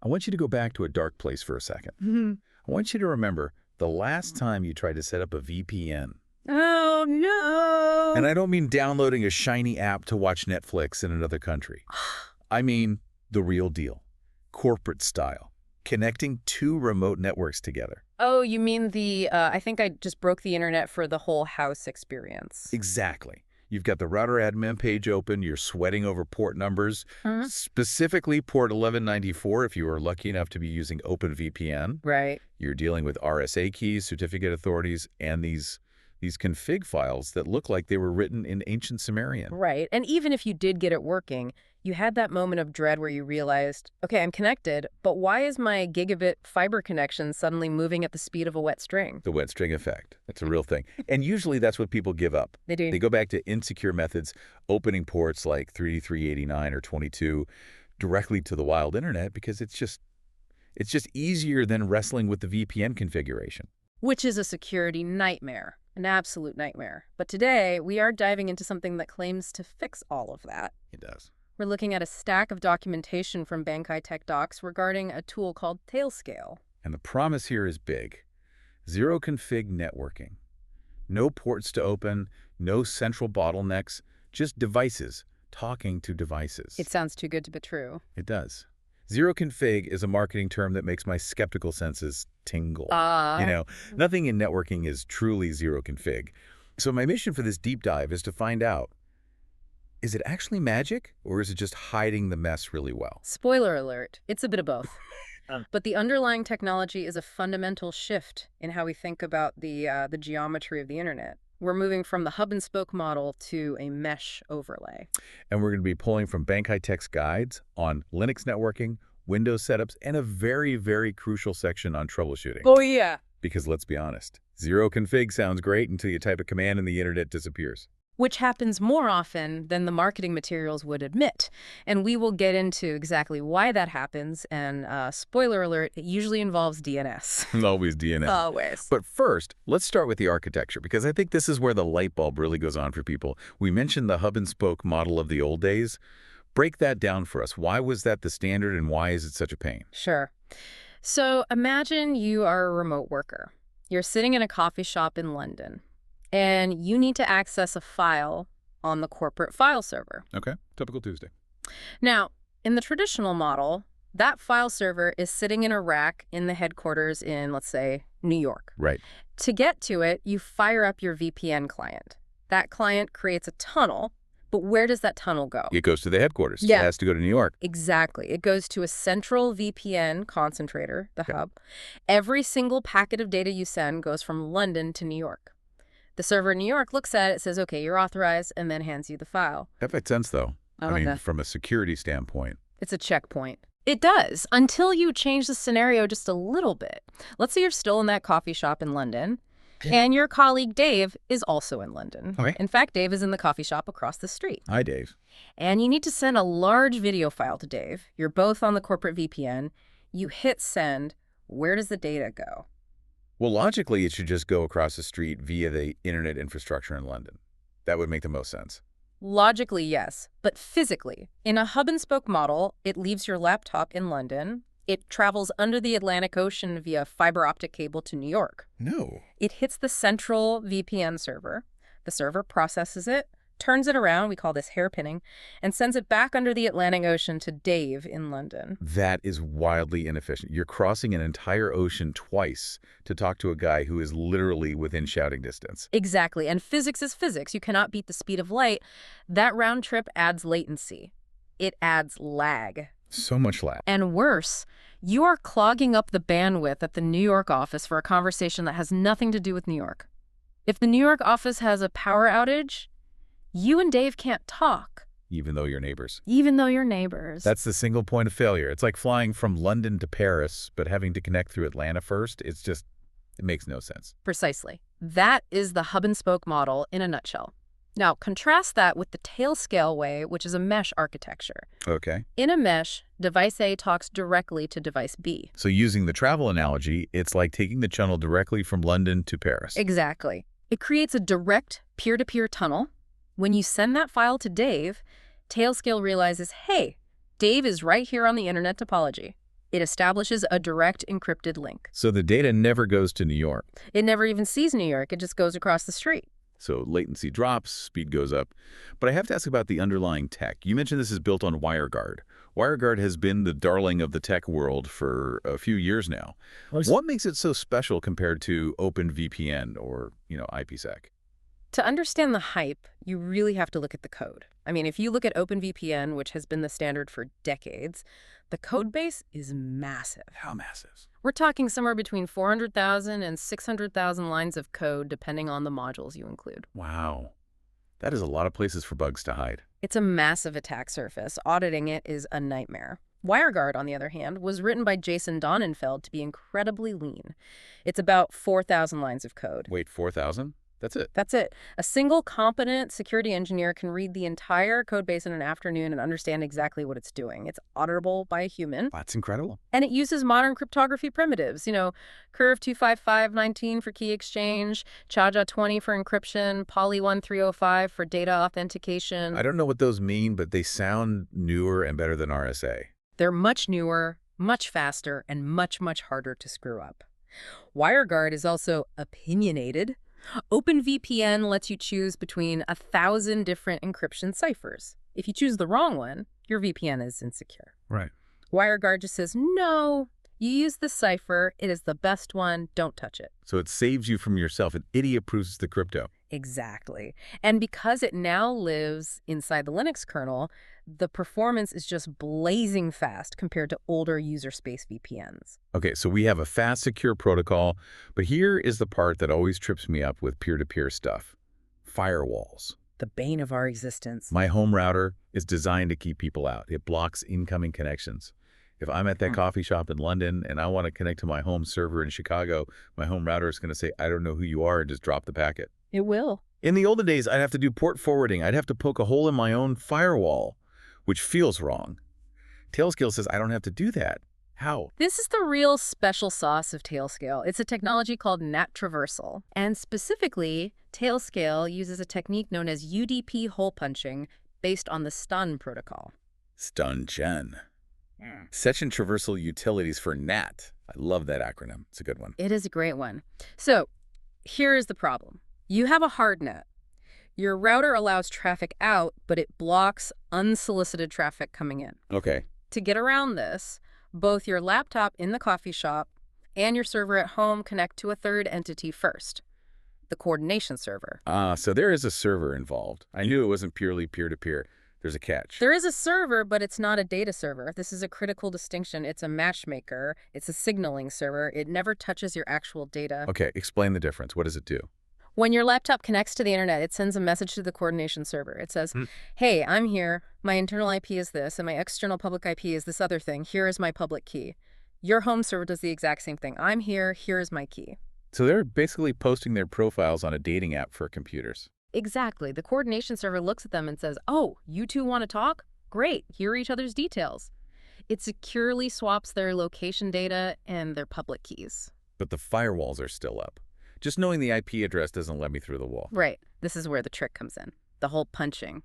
I want you to go back to a dark place for a second. I want you to remember the last time you tried to set up a VPN. Oh, no. And I don't mean downloading a shiny app to watch Netflix in another country. I mean the real deal, corporate style, connecting two remote networks together. Oh, you mean the, I think I just broke the internet for the whole house experience. Exactly. You've got the router admin page open, you're sweating over port numbers, specifically port 1194 if you were lucky enough to be using OpenVPN. Right. You're dealing with RSA keys, certificate authorities, and these config files that look like they were written in ancient Sumerian. Right. And even if you did get it working, you had that moment of dread where you realized, okay, I'm connected, but why is my gigabit fiber connection suddenly moving at the speed of a wet string? The wet string effect. That's a real thing. And usually that's what people give up. They do. They go back to insecure methods, opening ports like 3389 or 22 directly to the wild internet because it's just easier than wrestling with the VPN configuration. Which is a security nightmare. An absolute nightmare. But today, we are diving into something that claims to fix all of that. It does. We're looking at a stack of documentation from Bankai Tech Docs regarding a tool called Tailscale. And the promise here is big. Zero config networking. No ports to open, no central bottlenecks, just devices talking to devices. It sounds too good to be true. It does. Zero config is a marketing term that makes my skeptical senses tingle. Nothing in networking is truly zero config. So my mission for this deep dive is to find out, is it actually magic or is it just hiding the mess really well? Spoiler alert, it's a bit of both. But the underlying technology is a fundamental shift in how we think about the geometry of the internet. We're moving from the hub-and-spoke model to a mesh overlay. And we're going to be pulling from Bankai Tech's guides on Linux networking, Windows setups, and a very, very crucial section on troubleshooting. Oh, yeah. Because let's be honest, zero config sounds great until you type a command and the internet disappears. Which happens more often than the marketing materials would admit. And we will get into exactly why that happens. And spoiler alert, it usually involves DNS. Always DNS. Always. But first, let's start with the architecture, because I think this is where the light bulb really goes on for people. We mentioned the hub-and-spoke model of the old days. Break that down for us. Why was that the standard and why is it such a pain? Sure. So imagine you are a remote worker. You're sitting in a coffee shop in London. And you need to access a file on the corporate file server. Okay, typical Tuesday. Now, in the traditional model, that file server is sitting in a rack in the headquarters in, let's say, New York. Right. To get to it, you fire up your VPN client. That client creates a tunnel, but where does that tunnel go? It goes to the headquarters. Yeah. It has to go to New York. Exactly. It goes to a central VPN concentrator, the hub. Every single packet of data you send goes from London to New York. The server in New York looks at it, says, okay, you're authorized, and then hands you the file. That makes sense, though. From a security standpoint. It's a checkpoint. It does, until you change the scenario just a little bit. Let's say you're still in that coffee shop in London, and your colleague Dave is also in London. Okay. In fact, Dave is in the coffee shop across the street. Hi, Dave. And you need to send a large video file to Dave. You're both on the corporate VPN. You hit send. Where does the data go? Well, logically, it should just go across the street via the internet infrastructure in London. That would make the most sense. Logically, yes. But physically, in a hub-and-spoke model, it leaves your laptop in London. It travels under the Atlantic Ocean via fiber optic cable to New York. No. It hits the central VPN server. The server processes it, turns it around, we call this hairpinning, and sends it back under the Atlantic Ocean to Dave in London. That is wildly inefficient. You're crossing an entire ocean twice to talk to a guy who is literally within shouting distance. Exactly, and physics is physics. You cannot beat the speed of light. That round trip adds latency. It adds lag. So much lag. And worse, you are clogging up the bandwidth at the New York office for a conversation that has nothing to do with New York. If the New York office has a power outage, you and Dave can't talk. Even though you're neighbors. Even though you're neighbors. That's the single point of failure. It's like flying from London to Paris, but having to connect through Atlanta first. It makes no sense. Precisely. That is the hub-and-spoke model in a nutshell. Now, contrast that with the Tailscale way, which is a mesh architecture. Okay. In a mesh, device A talks directly to device B. So using the travel analogy, it's like taking the channel directly from London to Paris. Exactly. It creates a direct peer-to-peer tunnel. When you send that file to Dave, Tailscale realizes, hey, Dave is right here on the internet topology. It establishes a direct encrypted link. So the data never goes to New York. It never even sees New York. It just goes across the street. So latency drops, speed goes up. But I have to ask about the underlying tech. You mentioned this is built on WireGuard. WireGuard has been the darling of the tech world for a few years now. What makes it so special compared to OpenVPN or, IPsec? To understand the hype, you really have to look at the code. I mean, if you look at OpenVPN, which has been the standard for decades, the code base is massive. How massive? We're talking somewhere between 400,000 and 600,000 lines of code, depending on the modules you include. Wow. That is a lot of places for bugs to hide. It's a massive attack surface. Auditing it is a nightmare. WireGuard, on the other hand, was written by Jason Donenfeld to be incredibly lean. It's about 4,000 lines of code. Wait, 4,000? That's it? That's it. A single competent security engineer can read the entire code base in an afternoon and understand exactly what it's doing. It's auditable by a human. That's incredible. And it uses modern cryptography primitives, Curve 25519 for key exchange, Chaja 20 for encryption, Poly 1305 for data authentication. I don't know what those mean, but they sound newer and better than RSA. They're much newer, much faster, and much, much harder to screw up. WireGuard is also opinionated. OpenVPN lets you choose between 1,000 different encryption ciphers. If you choose the wrong one, your VPN is insecure. Right. WireGuard just says, no, you use the cipher. It is the best one. Don't touch it. So it saves you from yourself. It idiot-proofs the crypto. Exactly. And because it now lives inside the Linux kernel, the performance is just blazing fast compared to older user space VPNs. Okay, so we have a fast, secure protocol, but here is the part that always trips me up with peer-to-peer stuff. Firewalls. The bane of our existence. My home router is designed to keep people out. It blocks incoming connections. If I'm at that coffee shop in London and I want to connect to my home server in Chicago, my home router is going to say, I don't know who you are, and just drop the packet. It will. In the olden days, I'd have to do port forwarding. I'd have to poke a hole in my own firewall, which feels wrong. Tailscale says I don't have to do that. How? This is the real special sauce of Tailscale. It's a technology called NAT traversal. And specifically, Tailscale uses a technique known as UDP hole punching based on the STUN protocol. STUN-Gen. Session Traversal Utilities for NAT. I love that acronym. It's a good one. It is a great one. So here is the problem. You have a hard net. Your router allows traffic out, but it blocks unsolicited traffic coming in. Okay. To get around this, both your laptop in the coffee shop and your server at home connect to a third entity first, the coordination server. So there is a server involved. I knew it wasn't purely peer-to-peer. There's a catch. There is a server, but it's not a data server. This is a critical distinction. It's a matchmaker. It's a signaling server. It never touches your actual data. Okay, explain the difference. What does it do? When your laptop connects to the internet, it sends a message to the coordination server. It says, hey, I'm here. My internal IP is this, and my external public IP is this other thing. Here is my public key. Your home server does the exact same thing. I'm here. Here is my key. So they're basically posting their profiles on a dating app for computers. Exactly. The coordination server looks at them and says, oh, you two want to talk? Great. Here are each other's details. It securely swaps their location data and their public keys. But the firewalls are still up. Just knowing the IP address doesn't let me through the wall. Right. This is where the trick comes in. The whole punching.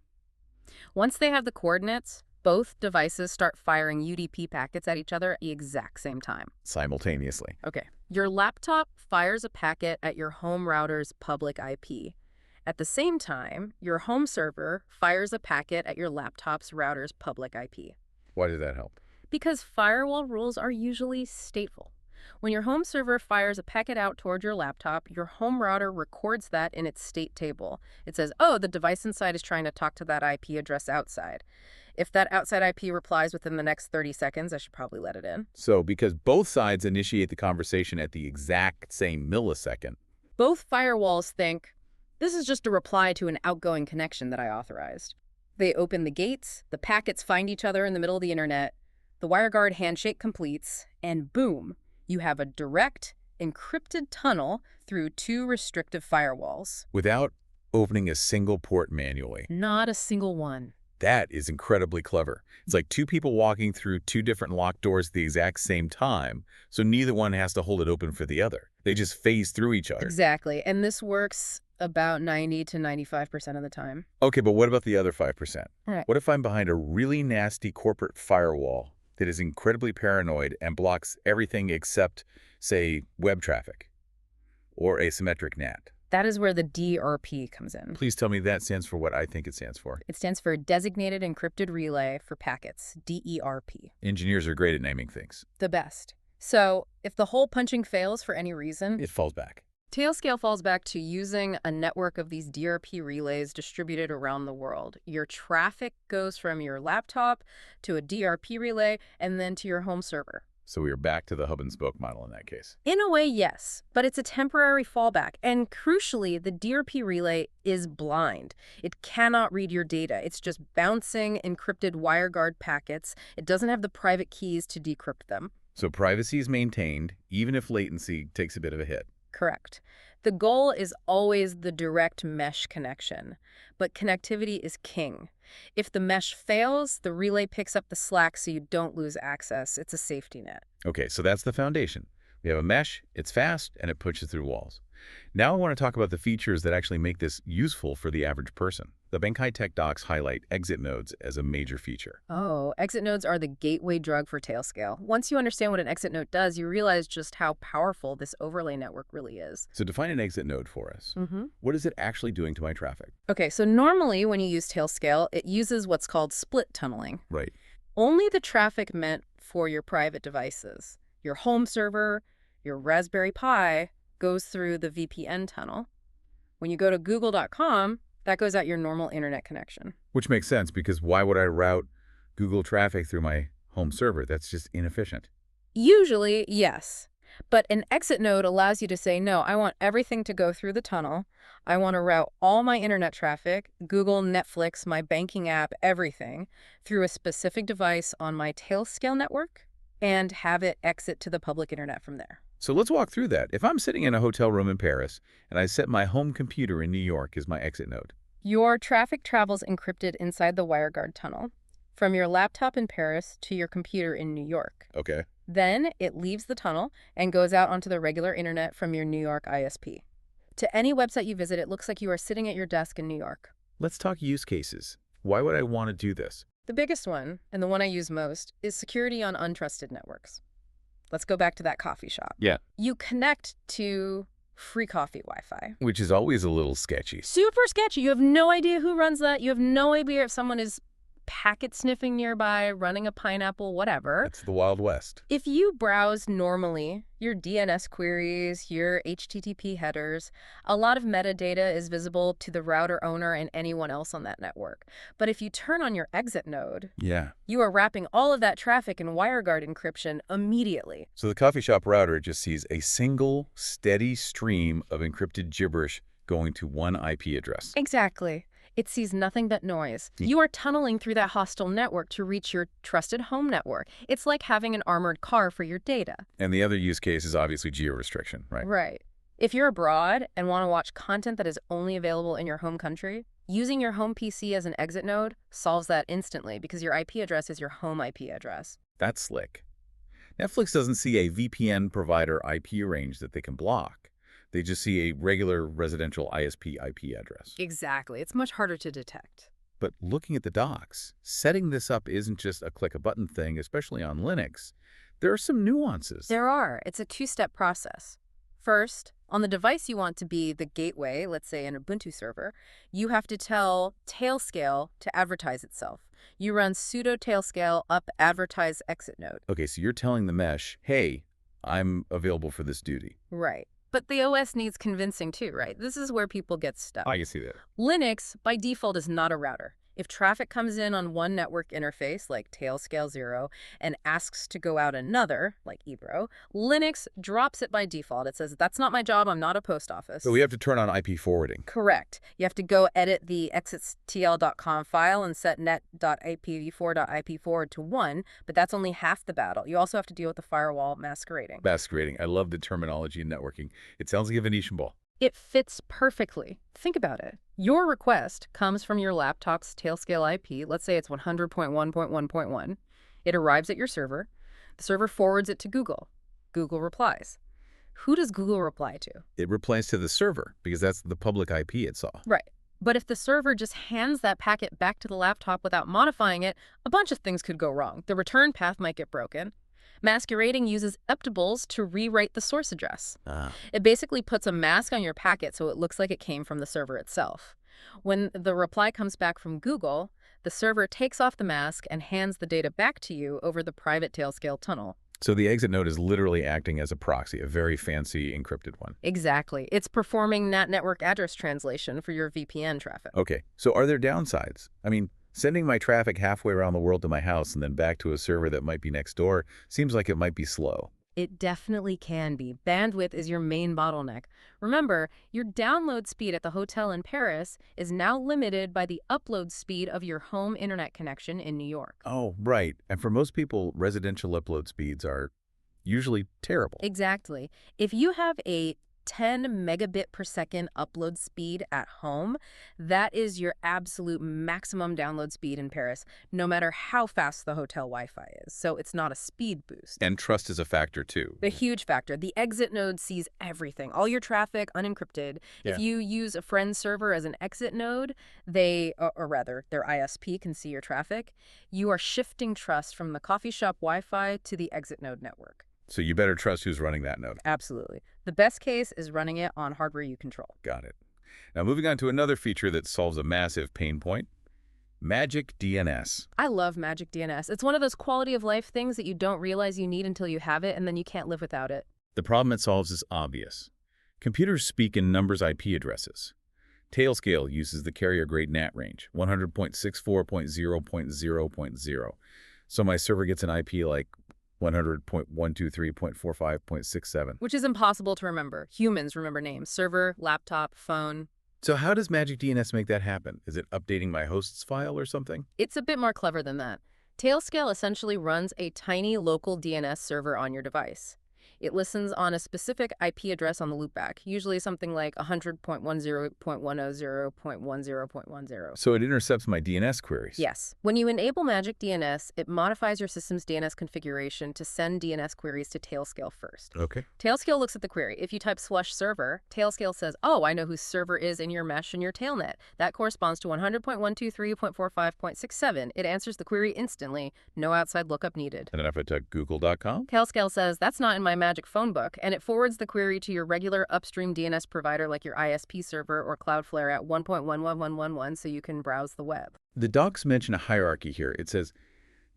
Once they have the coordinates, both devices start firing UDP packets at each other at the exact same time. Simultaneously. Okay. Your laptop fires a packet at your home router's public IP. At the same time, your home server fires a packet at your laptop's router's public IP. Why does that help? Because firewall rules are usually stateful. When your home server fires a packet out toward your laptop, your home router records that in its state table. It says, oh, the device inside is trying to talk to that IP address outside. If that outside IP replies within the next 30 seconds, I should probably let it in. So because both sides initiate the conversation at the exact same millisecond. Both firewalls think, this is just a reply to an outgoing connection that I authorized. They open the gates, the packets find each other in the middle of the internet, the WireGuard handshake completes, and boom, you have a direct, encrypted tunnel through two restrictive firewalls. Without opening a single port manually. Not a single one. That is incredibly clever. It's like two people walking through two different locked doors at the exact same time, so neither one has to hold it open for the other. They just phase through each other. Exactly, and this works about 90 to 95% of the time. Okay, but what about the other 5%? Right. What if I'm behind a really nasty corporate firewall that is incredibly paranoid and blocks everything except, say, web traffic or asymmetric NAT. That is where the DRP comes in. Please tell me that stands for what I think it stands for. It stands for Designated Encrypted Relay for Packets, DERP. Engineers are great at naming things. The best. So if the hole punching fails for any reason, It falls back. Tailscale falls back to using a network of these DRP relays distributed around the world. Your traffic goes from your laptop to a DRP relay and then to your home server. So we are back to the hub and spoke model in that case. In a way, yes, but it's a temporary fallback. And crucially, the DRP relay is blind. It cannot read your data. It's just bouncing encrypted WireGuard packets. It doesn't have the private keys to decrypt them. So privacy is maintained, even if latency takes a bit of a hit. Correct. The goal is always the direct mesh connection, but connectivity is king. If the mesh fails, the relay picks up the slack so you don't lose access. It's a safety net. Okay, so that's the foundation. We have a mesh, it's fast, and it pushes through walls. Now I want to talk about the features that actually make this useful for the average person. The Benkai Tech docs highlight exit nodes as a major feature. Oh, exit nodes are the gateway drug for Tailscale. Once you understand what an exit node does, you realize just how powerful this overlay network really is. So define an exit node for us. What is it actually doing to my traffic? Okay, so normally when you use Tailscale, it uses what's called split tunneling. Right. Only the traffic meant for your private devices, your home server, your Raspberry Pi, goes through the VPN tunnel. When you go to google.com, that goes out your normal internet connection. Which makes sense, because why would I route Google traffic through my home server? That's just inefficient. Usually, yes. But an exit node allows you to say, no, I want everything to go through the tunnel. I want to route all my internet traffic, Google, Netflix, my banking app, everything, through a specific device on my Tailscale network and have it exit to the public internet from there. So let's walk through that. If I'm sitting in a hotel room in Paris and I set my home computer in New York as my exit node. Your traffic travels encrypted inside the WireGuard tunnel from your laptop in Paris to your computer in New York. Okay. Then it leaves the tunnel and goes out onto the regular internet from your New York ISP. To any website you visit, it looks like you are sitting at your desk in New York. Let's talk use cases. Why would I want to do this? The biggest one, and the one I use most, is security on untrusted networks. Let's go back to that coffee shop. Yeah. You connect to free coffee Wi-Fi. Which is always a little sketchy. Super sketchy. You have no idea who runs that. You have no idea if someone is packet sniffing nearby, running a pineapple, whatever. That's the Wild West. If you browse normally, your DNS queries, your HTTP headers, a lot of metadata is visible to the router owner and anyone else on that network. But if you turn on your exit node, you are wrapping all of that traffic in WireGuard encryption immediately. So the coffee shop router just sees a single, steady stream of encrypted gibberish going to one IP address. Exactly. It sees nothing but noise. You are tunneling through that hostile network to reach your trusted home network. It's like having an armored car for your data. And the other use case is obviously geo-restriction, right? Right. If you're abroad and want to watch content that is only available in your home country, using your home PC as an exit node solves that instantly because your IP address is your home IP address. That's slick. Netflix doesn't see a VPN provider IP range that they can block. They just see a regular residential ISP IP address. Exactly. It's much harder to detect. But looking at the docs, setting this up isn't just a click-a-button thing, especially on Linux. There are some nuances. There are. It's a two-step process. First, on the device you want to be the gateway, let's say an Ubuntu server, you have to tell Tailscale to advertise itself. You run sudo tailscale up advertise exit node. Okay, so you're telling the mesh, hey, I'm available for this duty. Right. But the OS needs convincing too, right? This is where people get stuck. I can see that. Linux, by default, is not a router. If traffic comes in on one network interface, like Tailscale 0, and asks to go out another, like Ebro, Linux drops it by default. It says, that's not my job, I'm not a post office. So we have to turn on IP forwarding. Correct. You have to go edit the exitstl.com file and set net.ipv4.ip forward to 1, but that's only half the battle. You also have to deal with the firewall masquerading. Masquerading. I love the terminology in networking. It sounds like a Venetian ball. It fits perfectly. Think about it. Your request comes from your laptop's Tailscale IP. Let's say it's 100.1.1.1. It arrives at your server. The server forwards it to Google. Google replies. Who does Google reply to? It replies to the server because that's the public IP it saw. Right. But if the server just hands that packet back to the laptop without modifying it, a bunch of things could go wrong. The return path might get broken. Masquerading uses encryptables to rewrite the source address. It basically puts a mask on your packet so it looks like it came from the server itself. When the reply comes back from Google, the server takes off the mask and hands the data back to you over the private Tailscale tunnel. So the exit node is literally acting as a proxy, a very fancy encrypted one. Exactly. It's performing NAT network address translation for your VPN traffic. Okay, so are there downsides? I mean, sending my traffic halfway around the world to my house and then back to a server that might be next door seems like it might be slow. It definitely can be. Bandwidth is your main bottleneck. Remember, your download speed at the hotel in Paris is now limited by the upload speed of your home internet connection in New York. Oh, right. And for most people, residential upload speeds are usually terrible. Exactly. If you have a 10 megabit per second upload speed at home, that is your absolute maximum download speed in Paris, no matter how fast the hotel Wi-Fi is. So it's not a speed boost. And trust is a factor, too. A huge factor. The exit node sees everything, all your traffic unencrypted. Yeah. If you use a friend server as an exit node, or rather, their ISP can see your traffic. You are shifting trust from the coffee shop Wi-Fi to the exit node network. So you better trust who's running that node. Absolutely. The best case is running it on hardware you control. Got it. Now moving on to another feature that solves a massive pain point, Magic DNS. I love Magic DNS. It's one of those quality of life things that you don't realize you need until you have it, and then you can't live without it. The problem it solves is obvious. Computers speak in numbers IP addresses. Tailscale uses the carrier-grade NAT range, 100.64.0.0.0. So my server gets an IP like 100.123.45.67. Which is impossible to remember. Humans remember names. Server, laptop, phone. So how does Magic DNS make that happen? Is it updating my host's file or something? It's a bit more clever than that. Tailscale essentially runs a tiny local DNS server on your device. It listens on a specific IP address on the loopback, usually something like 100.10.100.10.10. So it intercepts my DNS queries? Yes. When you enable Magic DNS, it modifies your system's DNS configuration to send DNS queries to Tailscale first. Okay. Tailscale looks at the query. If you type /server, Tailscale says, oh, I know whose server is in your mesh and your tailnet. That corresponds to 100.123.45.67. It answers the query instantly. No outside lookup needed. And then if I type google.com? Tailscale says, that's not in my Magic phone book, and it forwards the query to your regular upstream DNS provider like your ISP server or Cloudflare at 1.11111 so you can browse the web. The docs mention a hierarchy here. It says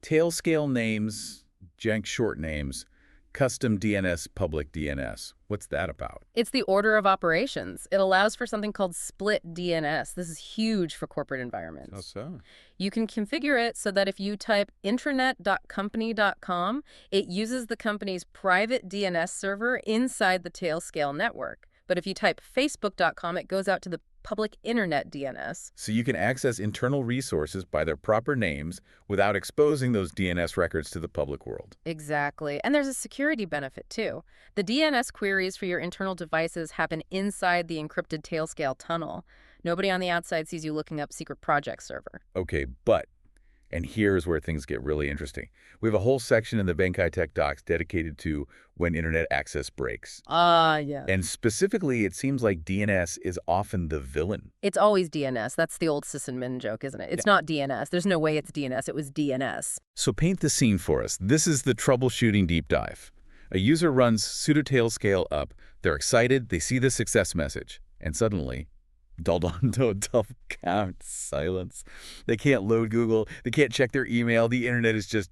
Tailscale names, jank short names, custom DNS, public DNS. What's that about? It's the order of operations. It allows for something called split DNS. This is huge for corporate environments. How so? You can configure it so that if you type intranet.company.com, it uses the company's private DNS server inside the Tailscale network. But if you type facebook.com, it goes out to the public internet DNS. So you can access internal resources by their proper names without exposing those DNS records to the public world. Exactly. And there's a security benefit, too. The DNS queries for your internal devices happen inside the encrypted Tailscale tunnel. Nobody on the outside sees you looking up secret project server. Okay, but, and here's where things get really interesting. We have a whole section in the Benkai Tech docs dedicated to when internet access breaks. Yeah. And specifically, it seems like DNS is often the villain. It's always DNS. That's the old Sis and Min joke, isn't it? It's not DNS. There's no way it's DNS. It was DNS. So paint the scene for us. This is the troubleshooting deep dive. A user runs sudo tailscale up. They're excited. They see the success message. And suddenly, count silence. They can't load Google. They can't check their email. The internet is just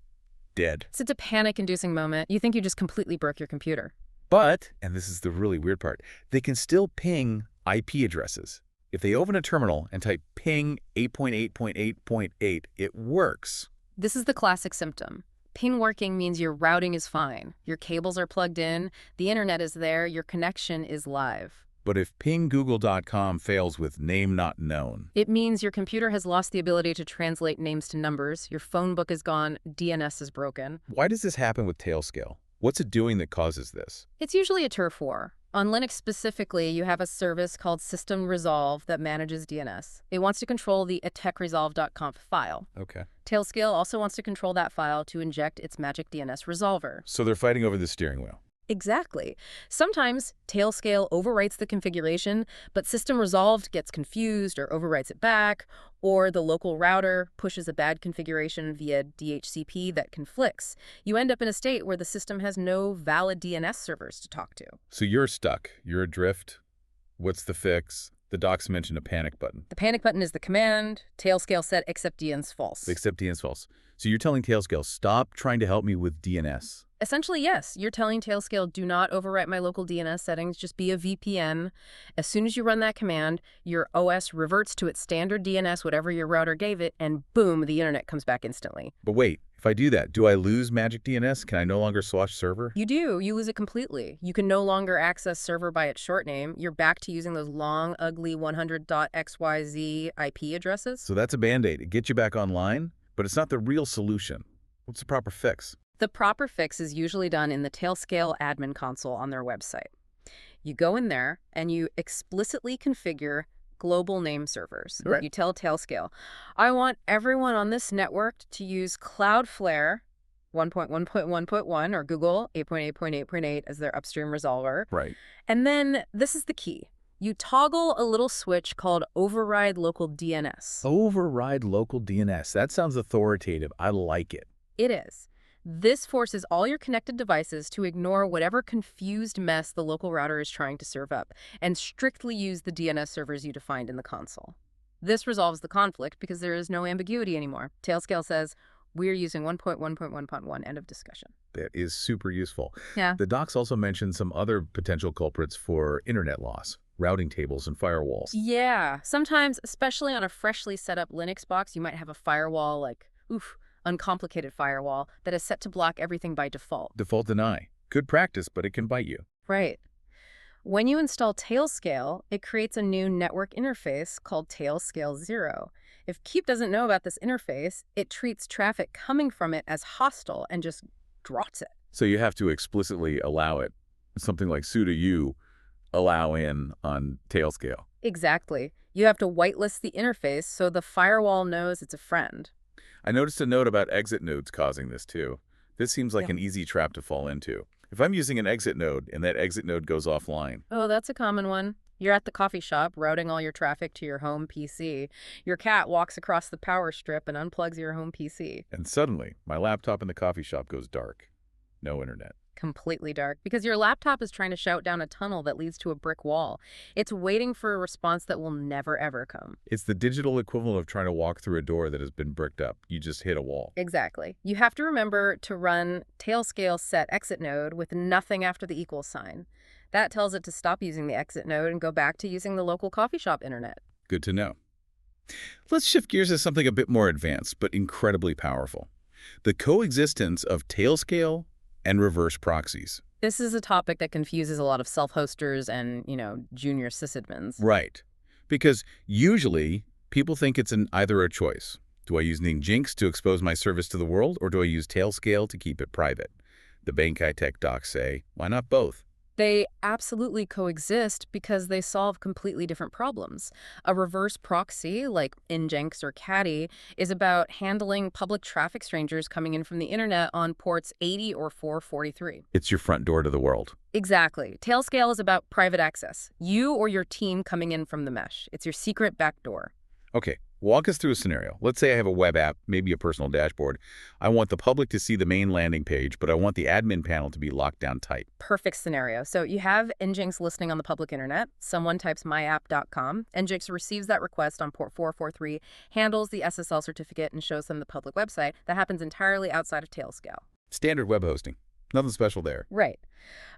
dead. So it's a panic-inducing moment. You think you just completely broke your computer. But, and this is the really weird part, they can still ping IP addresses. If they open a terminal and type ping 8.8.8.8, it works. This is the classic symptom. Ping working means your routing is fine. Your cables are plugged in. The internet is there. Your connection is live. But if pinggoogle.com fails with name not known, it means your computer has lost the ability to translate names to numbers, your phone book is gone, DNS is broken. Why does this happen with Tailscale? What's it doing that causes this? It's usually a turf war. On Linux specifically, you have a service called System Resolve that manages DNS. It wants to control the attackresolve.conf file. Okay. Tailscale also wants to control that file to inject its Magic DNS resolver. So they're fighting over the steering wheel. Exactly. Sometimes Tailscale overwrites the configuration, but system resolved gets confused or overwrites it back, or the local router pushes a bad configuration via DHCP that conflicts. You end up in a state where the system has no valid DNS servers to talk to. So you're stuck. You're adrift. What's the fix? The docs mentioned a panic button. The panic button is the command. Tailscale set accept DNS false. Accept DNS false. So you're telling Tailscale, stop trying to help me with DNS. Essentially, yes. You're telling Tailscale, do not overwrite my local DNS settings, just be a VPN. As soon as you run that command, your OS reverts to its standard DNS, whatever your router gave it, and boom, the internet comes back instantly. But wait, if I do that, do I lose Magic DNS? Can I no longer swatch server? You do. You lose it completely. You can no longer access server by its short name. You're back to using those long, ugly 100.xyz IP addresses. So that's a Band-Aid. It gets you back online, but it's not the real solution. What's the proper fix? The proper fix is usually done in the Tailscale admin console on their website. You go in there and you explicitly configure global name servers. Right. You tell Tailscale, I want everyone on this network to use Cloudflare 1.1.1.1 or Google 8.8.8.8 as their upstream resolver. Right. And then this is the key. You toggle a little switch called Override Local DNS. Override local DNS. That sounds authoritative. I like it. It is. This forces all your connected devices to ignore whatever confused mess the local router is trying to serve up and strictly use the DNS servers you defined in the console. This resolves the conflict because there is no ambiguity anymore. Tailscale says, we're using 1.1.1.1, end of discussion. That is super useful. Yeah. The docs also mentioned some other potential culprits for internet loss, routing tables and firewalls. Yeah. Sometimes, especially on a freshly set up Linux box, you might have a firewall uncomplicated firewall that is set to block everything by default. Default deny. Good practice, but it can bite you. Right. When you install Tailscale, it creates a new network interface called Tailscale 0. If Keep doesn't know about this interface, it treats traffic coming from it as hostile and just drops it. So you have to explicitly allow it. Something like sudo u allow in on Tailscale. Exactly. You have to whitelist the interface so the firewall knows it's a friend. I noticed a note about exit nodes causing this too. This seems like an easy trap to fall into. If I'm using an exit node and that exit node goes offline. Oh, that's a common one. You're at the coffee shop routing all your traffic to your home PC. Your cat walks across the power strip and unplugs your home PC. And suddenly, my laptop in the coffee shop goes dark. No internet. Completely dark, because your laptop is trying to shout down a tunnel that leads to a brick wall. It's waiting for a response that will never, ever come. It's the digital equivalent of trying to walk through a door that has been bricked up. You just hit a wall. Exactly. You have to remember to run Tailscale set exit node with nothing after the equal sign. That tells it to stop using the exit node and go back to using the local coffee shop internet. Good to know. Let's shift gears to something a bit more advanced, but incredibly powerful. The coexistence of Tailscale and reverse proxies. This is a topic that confuses a lot of self-hosters and, junior sysadmins. Right. Because usually people think it's either a choice. Do I use Nginx to expose my service to the world, or do I use Tailscale to keep it private? The Bankai Tech docs say, why not both? They absolutely coexist because they solve completely different problems. A reverse proxy, like Nginx or Caddy, is about handling public traffic strangers coming in from the internet on ports 80 or 443. It's your front door to the world. Exactly. Tailscale is about private access. You or your team coming in from the mesh. It's your secret back door. Okay, walk us through a scenario. Let's say I have a web app, maybe a personal dashboard. I want the public to see the main landing page, but I want the admin panel to be locked down tight. Perfect scenario. So you have Nginx listening on the public internet. Someone types myapp.com. Nginx receives that request on port 443, handles the SSL certificate, and shows them the public website. That happens entirely outside of Tailscale. Standard web hosting. Nothing special there. Right.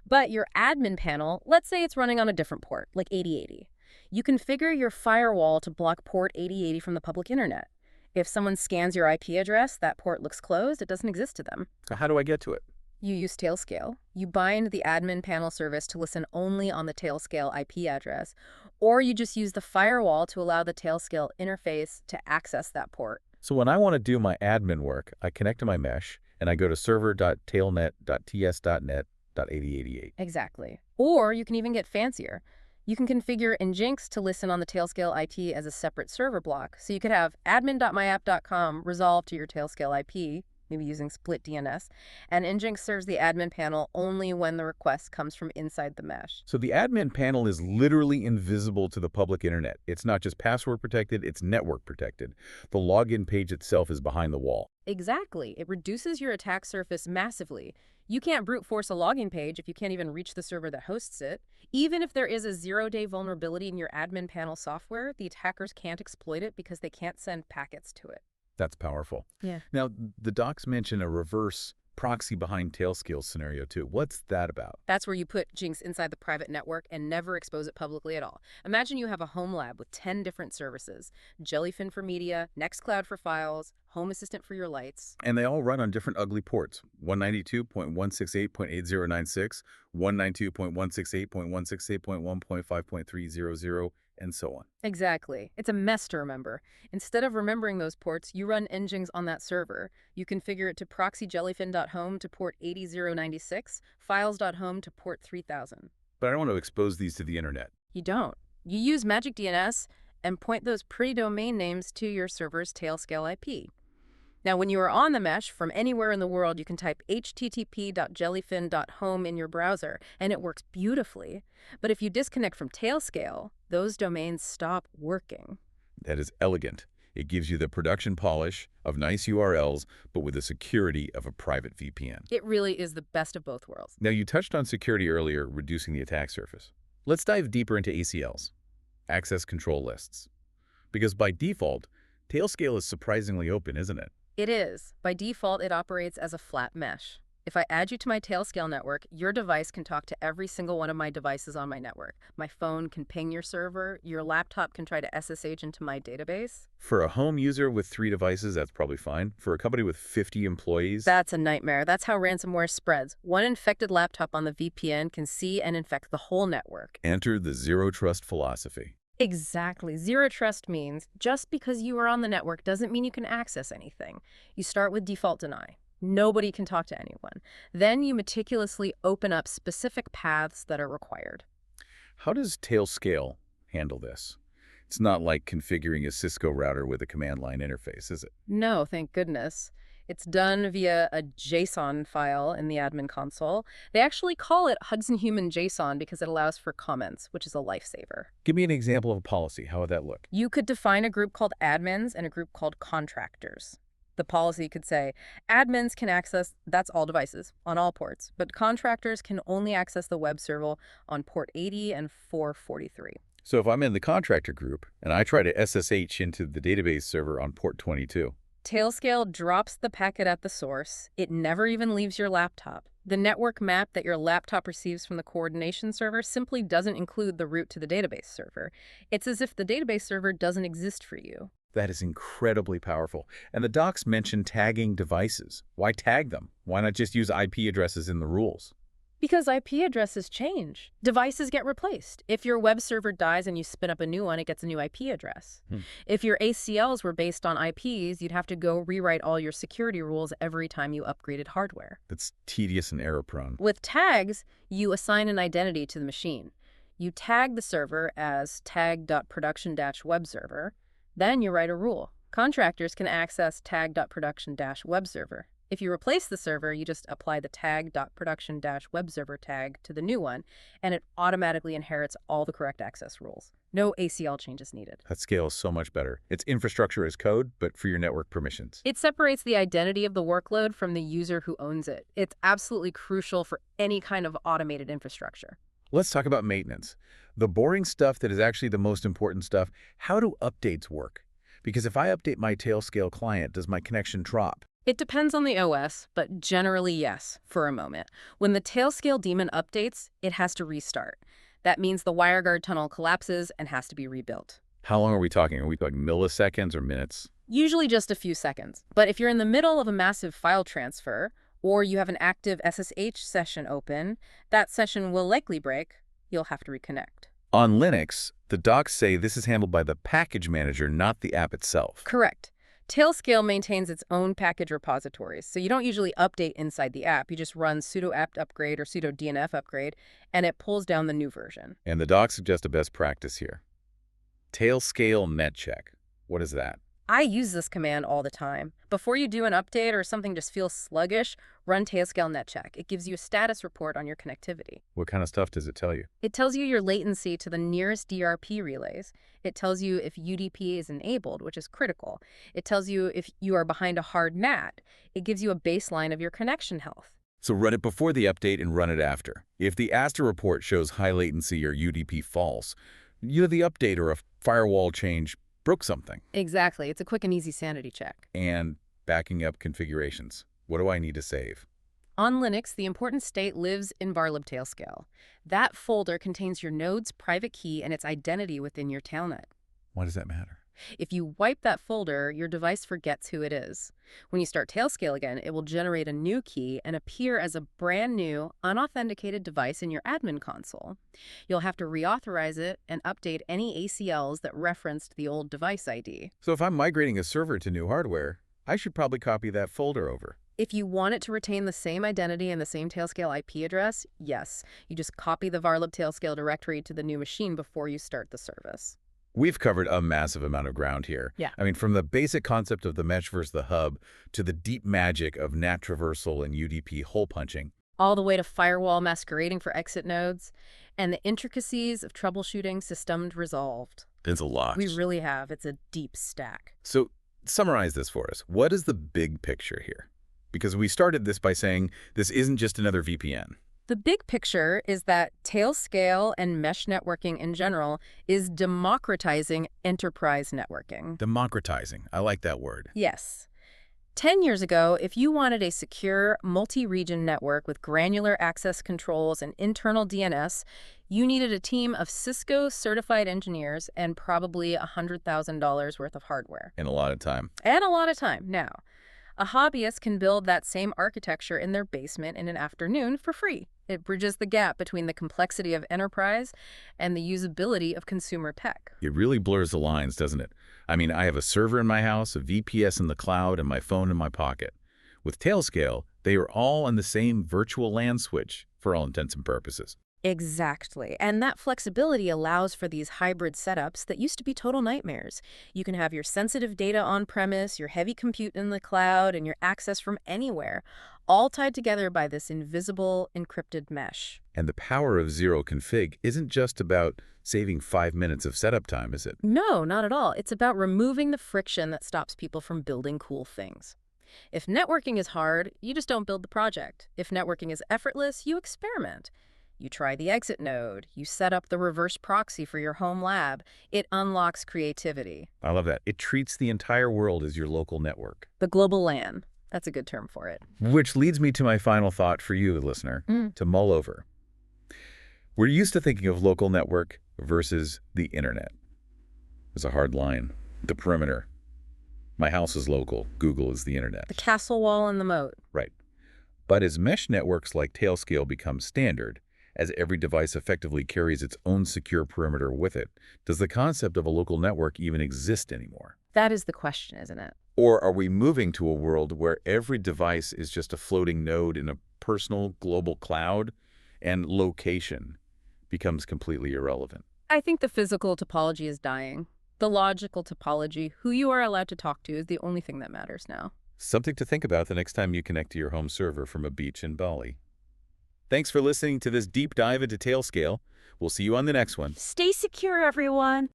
But your admin panel, let's say it's running on a different port, like 8080. You configure your firewall to block port 8080 from the public internet. If someone scans your IP address, that port looks closed, it doesn't exist to them. So how do I get to it? You use Tailscale. You bind the admin panel service to listen only on the Tailscale IP address, or you just use the firewall to allow the Tailscale interface to access that port. So when I want to do my admin work, I connect to my mesh, and I go to server.tailnet.ts.net.8088. Exactly. Or you can even get fancier. You can configure Nginx to listen on the Tailscale IP as a separate server block. So you could have admin.myapp.com resolved to your Tailscale IP, maybe using split DNS, and Nginx serves the admin panel only when the request comes from inside the mesh. So the admin panel is literally invisible to the public internet. It's not just password protected, it's network protected. The login page itself is behind the wall. Exactly. It reduces your attack surface massively. You can't brute force a login page if you can't even reach the server that hosts it. Even if there is a zero-day vulnerability in your admin panel software, the attackers can't exploit it because they can't send packets to it. That's powerful. Yeah. Now, the docs mention a reverse proxy behind Tailscale scenario too. What's that about? That's where you put Jinx inside the private network and never expose it publicly at all. Imagine you have a Homelab with 10 different services. Jellyfin for media, Nextcloud for files, Home Assistant for your lights. And they all run on different ugly ports. 192.168.8096, 192.168.168.1.5.300, and so on. Exactly. It's a mess to remember. Instead of remembering those ports, you run Nginx on that server. You configure it to proxy-jellyfin.home to port 80096, files.home to port 3000. But I don't want to expose these to the internet. You don't. You use Magic DNS and point those pretty domain names to your server's Tailscale IP. Now, when you are on the mesh from anywhere in the world, you can type http.jellyfin.home in your browser, and it works beautifully. But if you disconnect from Tailscale, those domains stop working. That is elegant. It gives you the production polish of nice URLs, but with the security of a private VPN. It really is the best of both worlds. Now, you touched on security earlier, reducing the attack surface. Let's dive deeper into ACLs, access control lists. Because by default, Tailscale is surprisingly open, isn't it? It is. By default, it operates as a flat mesh. If I add you to my Tailscale network, your device can talk to every single one of my devices on my network. My phone can ping your server. Your laptop can try to SSH into my database. For a home user with 3 devices, that's probably fine. For a company with 50 employees... That's a nightmare. That's how ransomware spreads. One infected laptop on the VPN can see and infect the whole network. Enter the zero trust philosophy. Exactly. Zero trust means just because you are on the network doesn't mean you can access anything. You start with default deny. Nobody can talk to anyone. Then you meticulously open up specific paths that are required. How does Tailscale handle this? It's not like configuring a Cisco router with a command line interface, is it? No, thank goodness. It's done via a JSON file in the admin console. They actually call it Hudson Human JSON because it allows for comments, which is a lifesaver. Give me an example of a policy. How would that look? You could define a group called admins and a group called contractors. The policy could say, admins can access, that's all devices, on all ports, but contractors can only access the web server on port 80 and 443. So if I'm in the contractor group and I try to SSH into the database server on port 22, Tailscale drops the packet at the source. It never even leaves your laptop. The network map that your laptop receives from the coordination server simply doesn't include the route to the database server. It's as if the database server doesn't exist for you. that is incredibly powerful. And the docs mention tagging devices. Why tag them? Why not just use IP addresses in the rules? Because IP addresses change. Devices get replaced. If your web server dies and you spin up a new one, it gets a new IP address. If your ACLs were based on IPs, you'd have to go rewrite all your security rules every time you upgraded hardware. That's tedious and error-prone. With tags, you assign an identity to the machine. You tag the server as tag.production-webserver. Then you write a rule. Contractors can access tag.production-webserver. If you replace the server, you just apply the tag.production-webserver tag to the new one, and it automatically inherits all the correct access rules. No ACL changes needed. That scales so much better. It's infrastructure as code, but for your network permissions. It separates the identity of the workload from the user who owns it. It's absolutely crucial for any kind of automated infrastructure. Let's talk about maintenance. The boring stuff that is actually the most important stuff. How do updates work? Because if I update my Tailscale client, does my connection drop? It depends on the OS, but generally yes, for a moment. When the Tailscale daemon updates, it has to restart. That means the WireGuard tunnel collapses and has to be rebuilt. How long are we talking? Are we talking milliseconds or minutes? Usually just a few seconds. But if you're in the middle of a massive file transfer, or you have an active SSH session open, that session will likely break. You'll have to reconnect. On Linux, the docs say this is handled by the package manager, not the app itself. Correct. Tailscale maintains its own package repositories, so you don't usually update inside the app. You just run sudo apt upgrade or sudo dnf upgrade, and it pulls down the new version. And the docs suggest a best practice here. Tailscale netcheck. What is that? I use this command all the time. Before you do an update or something just feels sluggish, run Tailscale NetCheck. It gives you a status report on your connectivity. What kind of stuff does it tell you? It tells you your latency to the nearest DRP relays. It tells you if UDP is enabled, which is critical. It tells you if you are behind a hard NAT. It gives you a baseline of your connection health. So run it before the update and run it after. If the ASTA report shows high latency or UDP false, the update or a firewall change broke something. Exactly. It's a quick and easy sanity check. And backing up configurations. What do I need to save? On Linux, the important state lives in varlib tailscale. That folder contains your node's private key and its identity within your tailnet. Why does that matter? If you wipe that folder, your device forgets who it is. When you start Tailscale again, it will generate a new key and appear as a brand new, unauthenticated device in your admin console. You'll have to reauthorize it and update any ACLs that referenced the old device ID. So if I'm migrating a server to new hardware, I should probably copy that folder over. If you want it to retain the same identity and the same Tailscale IP address, yes. You just copy the varlib Tailscale directory to the new machine before you start the service. We've covered a massive amount of ground here. Yeah. I mean, from the basic concept of the mesh versus the hub to the deep magic of NAT traversal and UDP hole punching. All the way to firewall masquerading for exit nodes and the intricacies of troubleshooting systemed resolved. It's a lot. We really have. It's a deep stack. So summarize this for us. What is the big picture here? Because we started this by saying this isn't just another VPN. The big picture is that Tailscale and mesh networking in general is democratizing enterprise networking. Democratizing. I like that word. Yes. 10 years ago, if you wanted a secure, multi-region network with granular access controls and internal DNS, you needed a team of Cisco-certified engineers and probably $100,000 worth of hardware. And a lot of time. And a lot of time. Now, a hobbyist can build that same architecture in their basement in an afternoon for free. It bridges the gap between the complexity of enterprise and the usability of consumer tech. It really blurs the lines, doesn't it? I mean, I have a server in my house, a VPS in the cloud, and my phone in my pocket. With Tailscale, they are all on the same virtual LAN switch for all intents and purposes. Exactly. And that flexibility allows for these hybrid setups that used to be total nightmares. You can have your sensitive data on-premise, your heavy compute in the cloud, and your access from anywhere, all tied together by this invisible, encrypted mesh. And the power of zero config isn't just about saving 5 minutes of setup time, is it? No, not at all. It's about removing the friction that stops people from building cool things. If networking is hard, you just don't build the project. If networking is effortless, you experiment. You try the exit node. You set up the reverse proxy for your Homelab. It unlocks creativity. I love that. It treats the entire world as your local network. The global LAN. That's a good term for it. Which leads me to my final thought for you, listener, to mull over. We're used to thinking of local network versus the internet. There's a hard line. The perimeter. My house is local. Google is the internet. The castle wall and the moat. Right. But as mesh networks like Tailscale become standard, as every device effectively carries its own secure perimeter with it, does the concept of a local network even exist anymore? That is the question, isn't it? Or are we moving to a world where every device is just a floating node in a personal global cloud and location becomes completely irrelevant? I think the physical topology is dying. The logical topology, who you are allowed to talk to, is the only thing that matters now. Something to think about the next time you connect to your home server from a beach in Bali. Thanks for listening to this deep dive into Tailscale. We'll see you on the next one. Stay secure, everyone.